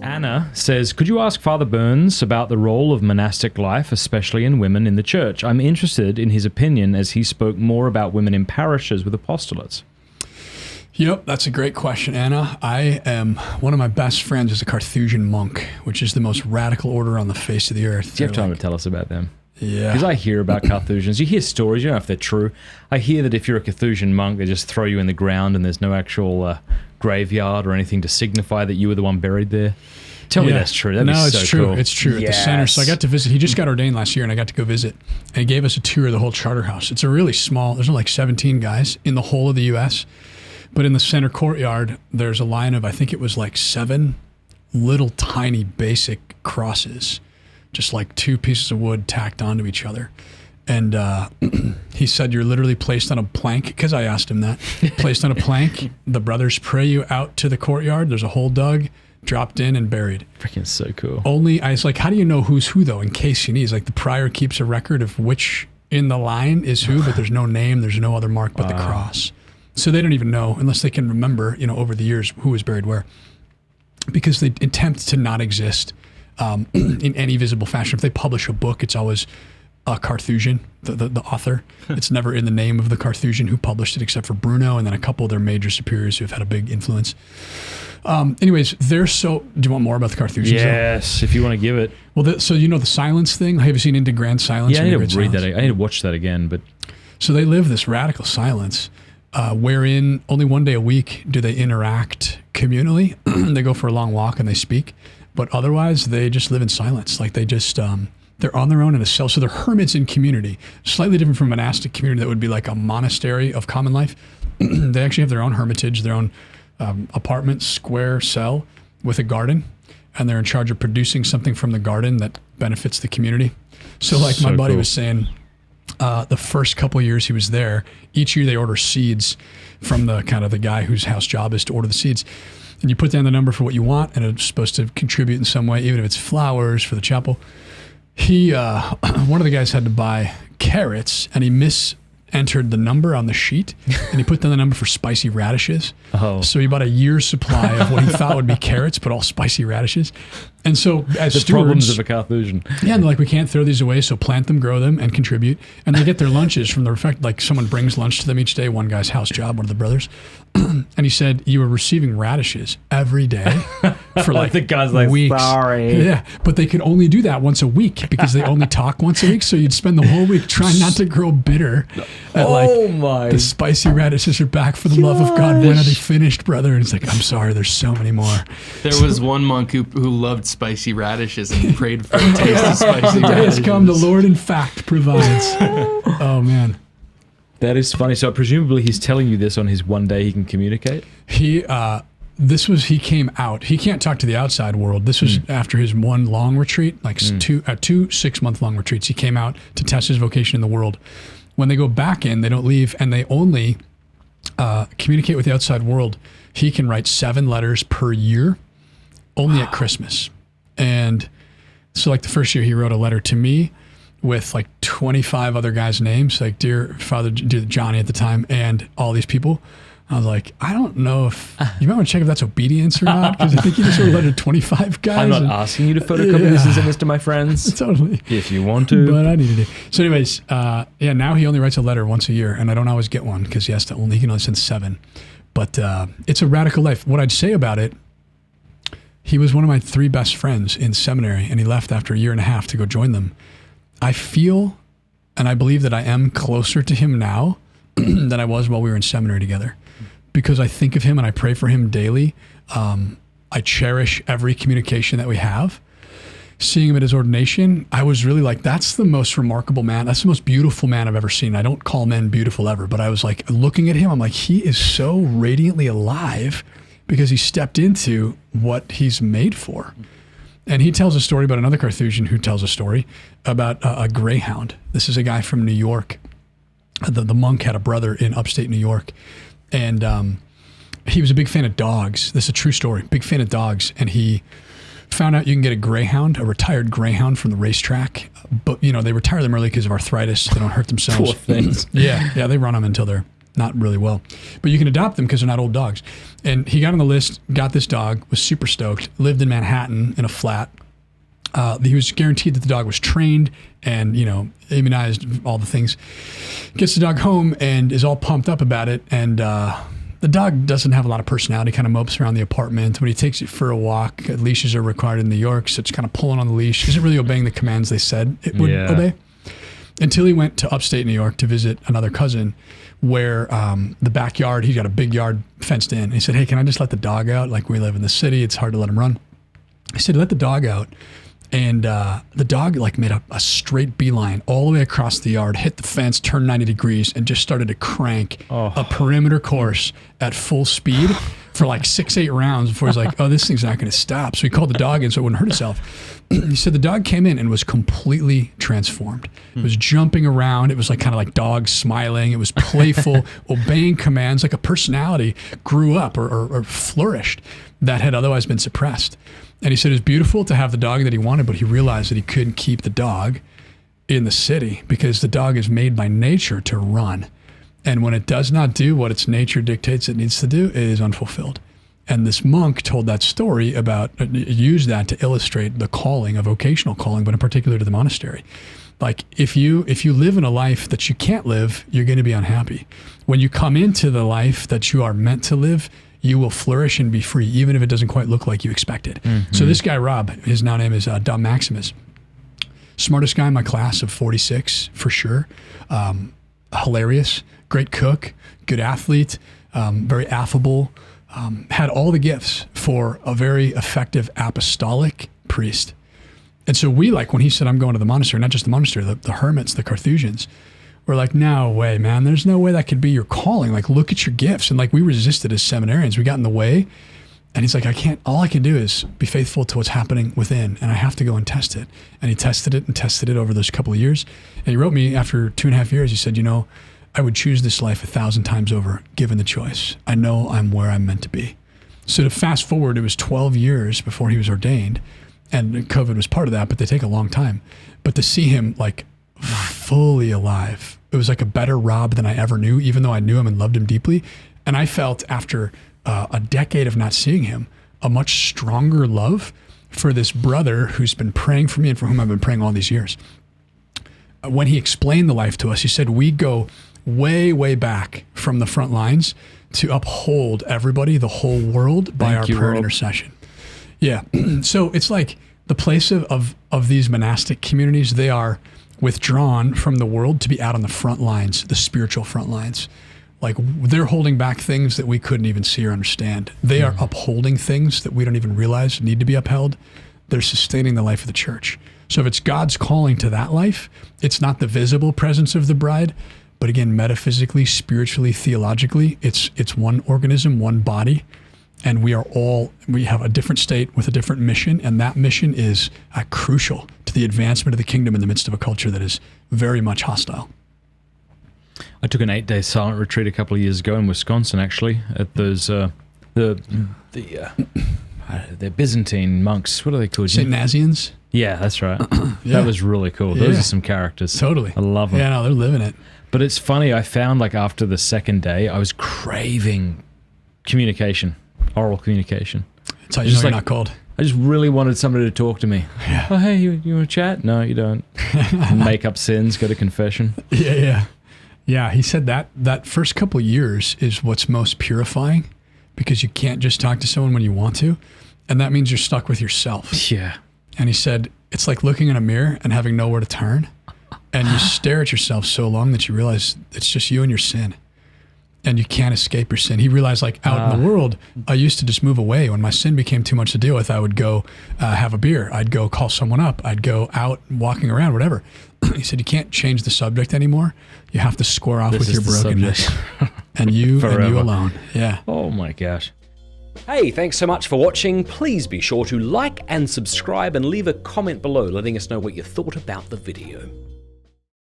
Anna says, could you ask Father Burns about the role of monastic life, especially in women in the church? I'm interested in his opinion as he spoke more about women in parishes with apostolates. Yep, that's a great question, Anna. One of my best friends is a Carthusian monk, which is the most radical order on the face of the earth. Do you have time to tell us about them? Yeah. Because I hear about Carthusians. You hear stories, you don't know if they're true. I hear that if you're a Carthusian monk, they just throw you in the ground and there's no actual graveyard or anything to signify that you were the one buried there. Tell me that's true. It's true. Cool. It's true. At the center. So I got to visit. He just got ordained last year, and I got to go visit. And he gave us a tour of the whole charter house. It's a really small. There's only like 17 guys in the whole of the U.S., but in the center courtyard, there's a line of, I think it was like 7 little tiny basic crosses, just like 2 pieces of wood tacked onto each other. And he said, you're literally placed on a plank, because I asked him that, placed on a plank. The brothers pray you out to the courtyard. There's a hole dug, dropped in and buried. Freaking so cool. I was like, how do you know who's who though, in case you need? He's like, the prior keeps a record of which in the line is who, but there's no name, there's no other mark but the cross. So they don't even know, unless they can remember, over the years, who was buried where. Because they attempt to not exist in any visible fashion. If they publish a book, it's always a Carthusian, the author. It's never in the name of the Carthusian who published it, except for Bruno and then a couple of their major superiors who have had a big influence. Anyways, do you want more about the Carthusians? Yes, if you want to give it. Well, the silence thing? Have you seen Into Grand Silence? Yeah, I need to read that. I need to watch that again. But so they live this radical silence, wherein only one day a week do they interact communally. They go for a long walk and they speak, but otherwise they just live in silence. Like they just, they're on their own in a cell. So they're hermits in community, slightly different from monastic community that would be like a monastery of common life. They actually have their own hermitage, their own apartment, square cell with a garden, and they're in charge of producing something from the garden that benefits the community. So like my buddy was saying, the first couple of years he was there, each year they order seeds from the guy whose house job is to order the seeds. And you put down the number for what you want, and it's supposed to contribute in some way, even if it's flowers for the chapel. One of the guys had to buy carrots, and he entered the number on the sheet, and he put down the number for spicy radishes. Oh. So he bought a year's supply of what he thought would be carrots, but all spicy radishes. And so as stewards, problems of a Carthusian. Yeah, and they're like, we can't throw these away, so plant them, grow them, and contribute. And they get their lunches from the effect, like someone brings lunch to them each day, one guy's house job, one of the brothers. And he said, you were receiving radishes every day for like the guy's like, weeks. Sorry. Yeah, but they could only do that once a week because they only talk once a week. So you'd spend the whole week trying not to grow bitter. The spicy radishes are back for the love of God. When are they finished, brother? And it's like, I'm sorry, there's so many more. There was one monk who loved spicy radishes and prayed for a taste of spicy The day radishes. has come, the Lord in fact provides. Oh man. That is funny. So presumably he's telling you this on his one day he can communicate? He came out. He can't talk to the outside world. This was after his one long retreat, like two 6-month long retreats. He came out to test his vocation in the world. When they go back in, they don't leave, and they only communicate with the outside world. He can write 7 letters per year, only at Christmas. And so like the first year he wrote a letter to me with like 25 other guys' names, like dear Johnny at the time, and all these people. I was like, I don't know if you might want to check if that's obedience or not, because I think you just wrote a letter to 25 guys. I'm not asking you to photocopy this and send this to my friends. Totally. If you want to. But I needed it. So anyways, now he only writes a letter once a year, and I don't always get one because he can only send 7. But it's a radical life. What I'd say about it, he was one of my 3 best friends in seminary, and he left after a year and a half to go join them. I feel, and I believe that I am closer to him now than I was while we were in seminary together, because I think of him and I pray for him daily. I cherish every communication that we have. Seeing him at his ordination, I was really like, that's the most remarkable man. That's the most beautiful man I've ever seen. I don't call men beautiful ever, but I was like, looking at him, I'm like, he is so radiantly alive because he stepped into what he's made for. And he tells a story about another Carthusian who tells a story about a greyhound. This is a guy from New York. The monk had a brother in upstate New York. And he was a big fan of dogs. This is a true story. Big fan of dogs. And he found out you can get a greyhound, a retired greyhound from the racetrack. But, they retire them early because of arthritis. They don't hurt themselves. Poor things. Yeah, they run them until they're not really well. But you can adopt them because they're not old dogs. And he got on the list, got this dog, was super stoked, lived in Manhattan in a flat. He was guaranteed that the dog was trained and, immunized, all the things. Gets the dog home and is all pumped up about it. And the dog doesn't have a lot of personality, kind of mopes around the apartment. When he takes it for a walk, leashes are required in New York, so it's kind of pulling on the leash. Isn't really obeying the commands they said it would obey. Until he went to upstate New York to visit another cousin where the backyard, he's got a big yard fenced in. And he said, hey, can I just let the dog out? Like, we live in the city. It's hard to let him run. He said, let the dog out. And the dog made a straight beeline all the way across the yard, hit the fence, turned 90 degrees, and just started to crank a perimeter course at full speed for 6-8 rounds before he's like, oh, this thing's not going to stop. So he called the dog in so it wouldn't hurt itself. He said the dog came in and was completely transformed. It was jumping around. It was kind of dogs smiling. It was playful, obeying commands, like a personality grew up or flourished that had otherwise been suppressed. And he said it was beautiful to have the dog that he wanted, but he realized that he couldn't keep the dog in the city because the dog is made by nature to run. And when it does not do what its nature dictates it needs to do, it is unfulfilled. And this monk told that story about, used that to illustrate the calling, a vocational calling, but in particular to the monastery. If you live in a life that you can't live, you're going to be unhappy. When you come into the life that you are meant to live, you will flourish and be free, even if it doesn't quite look like you expected. Mm-hmm. So this guy, Rob, his now name is Dom Maximus. Smartest guy in my class of 46, for sure. Hilarious, great cook, good athlete, very affable, had all the gifts for a very effective apostolic priest. And so we, when he said, I'm going to the monastery, not just the monastery, the hermits, the Carthusians, we're like, no way, man. There's no way that could be your calling. Look at your gifts. And we resisted as seminarians. We got in the way. And he's like, all I can do is be faithful to what's happening within. And I have to go and test it. And he tested it over those couple of years. And he wrote me after 2.5 years, he said, I would choose this life 1,000 times over, given the choice. I know I'm where I'm meant to be. So to fast forward, it was 12 years before he was ordained. And COVID was part of that, but they take a long time. But to see him fully alive. It was a better Rob than I ever knew, even though I knew him and loved him deeply. And I felt after a decade of not seeing him, a much stronger love for this brother who's been praying for me and for whom I've been praying all these years. When he explained the life to us, he said, we go way, way back from the front lines to uphold everybody, the whole world, by our prayer and intercession. Yeah. So it's the place of these monastic communities, they are withdrawn from the world to be out on the front lines, the spiritual front lines. They're holding back things that we couldn't even see or understand. They are upholding things that we don't even realize need to be upheld. They're sustaining the life of the church. So if it's God's calling to that life, it's not the visible presence of the bride, but again, metaphysically, spiritually, theologically, it's one organism, one body. And we have a different state with a different mission, and that mission is crucial to the advancement of the kingdom in the midst of a culture that is very much hostile. I took an 8-day silent retreat a couple of years ago in Wisconsin, actually, at those the Byzantine monks. What are they called? St. Nazians? Yeah, that's right. Yeah. That was really cool. Those are some characters. Totally. I love them. Yeah, no, they're living it. But it's funny, I found after the second day, I was craving communication. Oral communication. That's how you know you're not cold. I just really wanted somebody to talk to me. Yeah. Oh, hey, you want to chat? No, you don't. Make up sins, go to confession. Yeah, he said that first couple of years is what's most purifying because you can't just talk to someone when you want to. And that means you're stuck with yourself. Yeah. And he said, it's like looking in a mirror and having nowhere to turn. And you stare at yourself so long that you realize it's just you and your sin. And you can't escape your sin. He realized out in the world, I used to just move away. When my sin became too much to deal with, I would go have a beer. I'd go call someone up. I'd go out walking around, whatever. He said, you can't change the subject anymore. You have to square off with your brokenness. and you alone. Yeah. Oh my gosh. Hey, thanks so much for watching. Please be sure to like and subscribe and leave a comment below letting us know what you thought about the video.